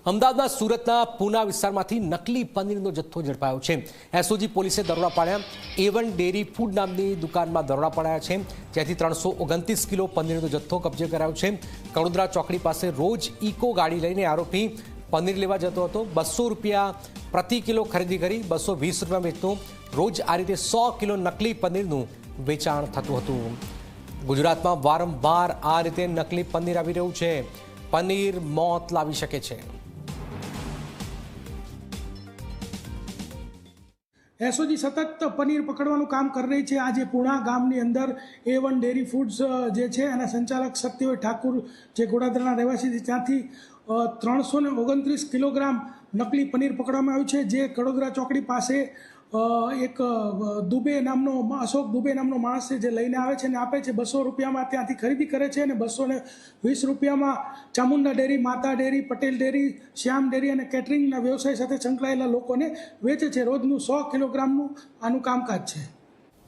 અમદાવાદના સુરતના પૂના વિસ્તારમાંથી નકલી પનીરનો જથ્થો ઝડપાયો છે। એસઓજી પોલીસે દરોડા પાડ્યા। A1 ડેરી ફૂડ નામની દુકાનમાં દરોડા પાડ્યા છે, જ્યાંથી 329 કિલો પનીરનો જથ્થો કબજે કરાયો છે। કડોદરા ચોકડી પાસે રોજ ઇકો ગાડી લઈને આરોપી પનીર લેવા જતો હતો। 200 રૂપિયા પ્રતિ કિલો ખરીદી કરી 220 રૂપિયા વેચતો। રોજ આ રીતે 100 કિલો નકલી પનીરનું વેચાણ થતું હતું। ગુજરાતમાં વારંવાર આ રીતે નકલી પનીર આવી રહ્યું છે। પનીર મોત લાવી શકે છે। એસઓજી સતત પનીર પકડવાનું કામ કરી રહી છે। આજે પૂણા ગામની અંદર A1 ડેરી ફૂડ્સ જે છે એના સંચાલક શક્તિભાઈ ઠાકુર, જે ગોડાદરાના રહેવાસી છે, ત્યાંથી 329 કિલોગ્રામ નકલી પનીર પકડવામાં આવ્યું છે, જે કડોદરા ચોકડી પાસે એક અશોક દુબે નામનો માણસ છે, જે લઈને આવે છે અને આપે છે। 200 રૂપિયામાં ત્યાંથી ખરીદી કરે છે અને 220 રૂપિયામાં ચામુંડા ડેરી, માતા ડેરી, પટેલ ડેરી, શ્યામ ડેરી અને કેટરિંગના વ્યવસાય સાથે સંકળાયેલા લોકોને વેચે છે। રોજનું 100 કિલોગ્રામનું આનું કામકાજ છે।